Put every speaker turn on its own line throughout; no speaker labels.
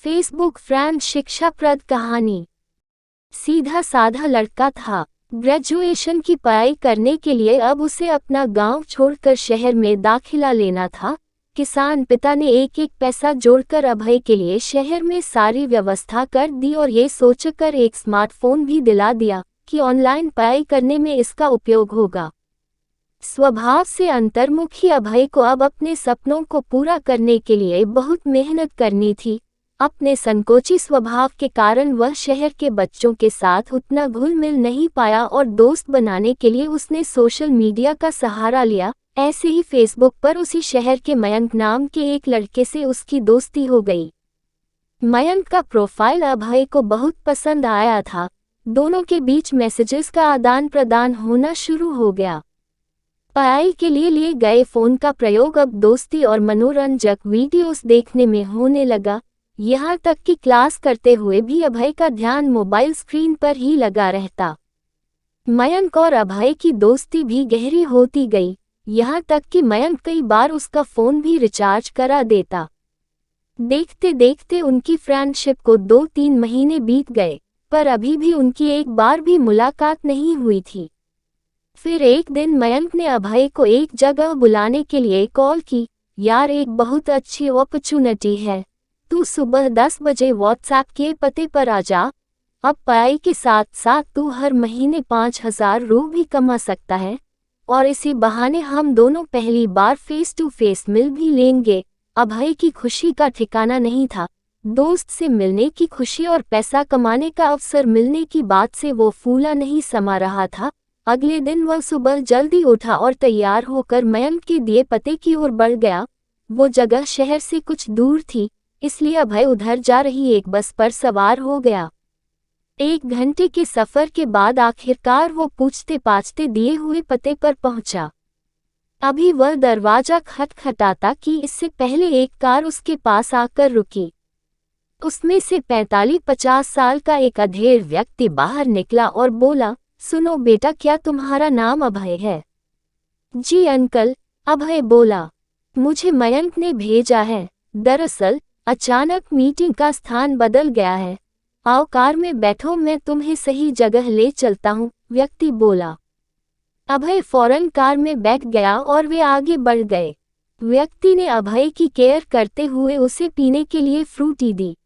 Facebook friend शिक्षाप्रद कहानी। सीधा साधा लड़का था। ग्रेजुएशन की पढ़ाई करने के लिए अब उसे अपना गांव छोड़कर शहर में दाखिला लेना था। किसान पिता ने एक एक पैसा जोड़कर अभय के लिए शहर में सारी व्यवस्था कर दी और ये सोचकर एक स्मार्टफोन भी दिला दिया कि ऑनलाइन पढ़ाई करने में इसका उपयोग होगा। स्वभाव से अंतर्मुखी अभय को अब अपने सपनों को पूरा करने के लिए बहुत मेहनत करनी थी। अपने संकोची स्वभाव के कारण वह शहर के बच्चों के साथ उतना घुल मिल नहीं पाया और दोस्त बनाने के लिए उसने सोशल मीडिया का सहारा लिया। ऐसे ही फेसबुक पर उसी शहर के मयंक नाम के एक लड़के से उसकी दोस्ती हो गई। मयंक का प्रोफाइल अभय को बहुत पसंद आया था। दोनों के बीच मैसेजेस का आदान प्रदान होना शुरू हो गया। पढ़ाई के लिए गए फोन का प्रयोग अब दोस्ती और मनोरंजक वीडियोस देखने में होने लगा। यहाँ तक कि क्लास करते हुए भी अभय का ध्यान मोबाइल स्क्रीन पर ही लगा रहता। मयंक और अभय की दोस्ती भी गहरी होती गई, यहाँ तक कि मयंक कई बार उसका फोन भी रिचार्ज करा देता। देखते देखते उनकी फ्रेंडशिप को 2-3 महीने बीत गए, पर अभी भी उनकी एक बार भी मुलाकात नहीं हुई थी। फिर एक दिन मयंक ने अभय को एक जगह बुलाने के लिए कॉल की। यार, एक बहुत अच्छी अपॉर्चुनिटी है, तू सुबह 10 बजे व्हाट्सएप के पते पर आ जा। अब पढ़ाई के साथ साथ तू हर महीने 5,000 रू भी कमा सकता है और इसी बहाने हम दोनों पहली बार फेस टू फेस मिल भी लेंगे। अभय की खुशी का ठिकाना नहीं था। दोस्त से मिलने की खुशी और पैसा कमाने का अवसर मिलने की बात से वो फूला नहीं समा रहा था। अगले दिन वह सुबह जल्दी उठा और तैयार होकर मयंक के दिए पते की ओर बढ़ गया। वो जगह शहर से कुछ दूर थी, इसलिए अभय उधर जा रही एक बस पर सवार हो गया। 1 घंटे के सफर के बाद आखिरकार वो पूछते पाछते दिए हुए पते पर पहुंचा। अभी वह दरवाजा खटखटाता कि इससे पहले एक कार उसके पास आकर रुकी। उसमें से 45-50 साल का एक अधेड़ व्यक्ति बाहर निकला और बोला, सुनो बेटा, क्या तुम्हारा नाम अभय है? जी अंकल, अभय बोला। मुझे मयंक ने भेजा है। दरअसल अचानक मीटिंग का स्थान बदल गया है। आओ कार में बैठो, मैं तुम्हें सही जगह ले चलता हूँ, व्यक्ति बोला। अभय फौरन कार में बैठ गया और वे आगे बढ़ गए। व्यक्ति ने अभय की केयर करते हुए उसे पीने के लिए फ्रूटी दी।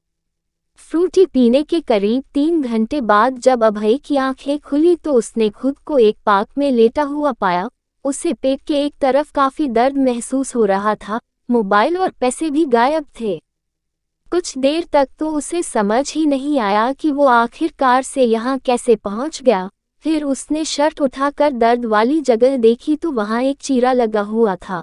फ्रूटी पीने के करीब 3 घंटे बाद जब अभय की आंखें खुली तो उसने खुद को एक पार्क में लेटा हुआ पाया। उसे पेट के एक तरफ काफी दर्द महसूस हो रहा था। मोबाइल और पैसे भी गायब थे। कुछ देर तक तो उसे समझ ही नहीं आया कि वो आखिरकार से यहाँ कैसे पहुँच गया। फिर उसने शर्ट उठाकर दर्द वाली जगह देखी तो वहाँ एक चीरा लगा हुआ था।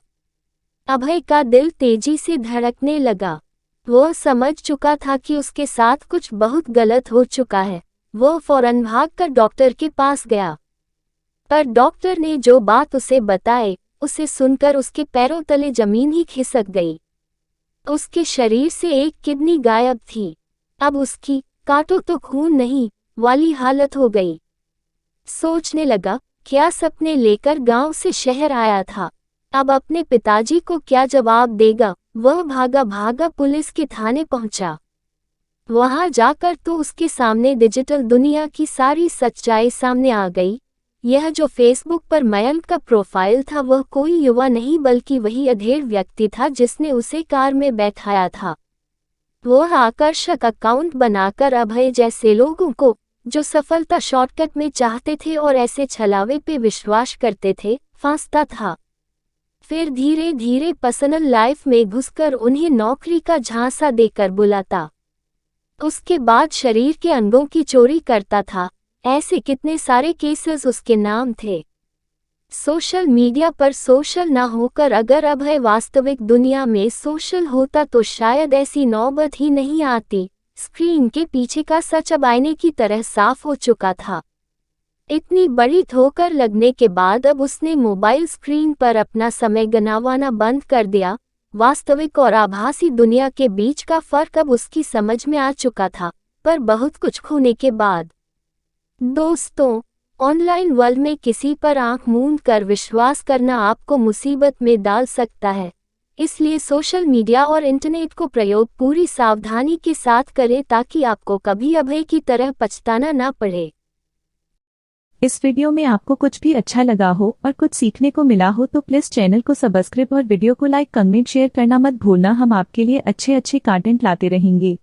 अभय का दिल तेजी से धड़कने लगा। वह समझ चुका था कि उसके साथ कुछ बहुत गलत हो चुका है। वह फौरन भागकर डॉक्टर के पास गया, पर डॉक्टर ने जो बात उसे बताई उसे सुनकर उसके पैरों तले जमीन ही खिसक गई। उसके शरीर से एक किडनी गायब थी। अब उसकी काटो तो खून नहीं वाली हालत हो गई। सोचने लगा, क्या सपने लेकर गांव से शहर आया था, अब अपने पिताजी को क्या जवाब देगा। वह भागा भागा पुलिस के थाने पहुंचा। वहां जाकर तो उसके सामने डिजिटल दुनिया की सारी सच्चाई सामने आ गई। यह जो फेसबुक पर मयंक का प्रोफाइल था वह कोई युवा नहीं बल्कि वही अधेड़ व्यक्ति था जिसने उसे कार में बैठाया था। वह आकर्षक अकाउंट बनाकर अभय जैसे लोगों को, जो सफलता शॉर्टकट में चाहते थे और ऐसे छलावे पे विश्वास करते थे, फांसता था। फिर धीरे धीरे पर्सनल लाइफ में घुसकर उन्हें नौकरी का झांसा देकर बुलाता। उसके बाद शरीर के अंगों की चोरी करता था। ऐसे कितने सारे केसेस उसके नाम थे। सोशल मीडिया पर सोशल ना होकर अगर अभय वास्तविक दुनिया में सोशल होता तो शायद ऐसी नौबत ही नहीं आती। स्क्रीन के पीछे का सच अब आईने की तरह साफ हो चुका था। इतनी बड़ी ठोकर लगने के बाद अब उसने मोबाइल स्क्रीन पर अपना समय गंवाना बंद कर दिया। वास्तविक और आभासी दुनिया के बीच का फर्क अब उसकी समझ में आ चुका था, पर बहुत कुछ खोने के बाद। दोस्तों, ऑनलाइन वर्ल्ड में किसी पर आंख मूंद कर विश्वास करना आपको मुसीबत में डाल सकता है। इसलिए सोशल मीडिया और इंटरनेट को प्रयोग पूरी सावधानी के साथ करें ताकि आपको कभी अभय की तरह पछताना ना पड़े।
इस वीडियो में आपको कुछ भी अच्छा लगा हो और कुछ सीखने को मिला हो तो प्लीज चैनल को सब्सक्राइब और वीडियो को लाइक कमेंट शेयर करना मत भूलना। हम आपके लिए अच्छे कंटेंट लाते रहेंगे।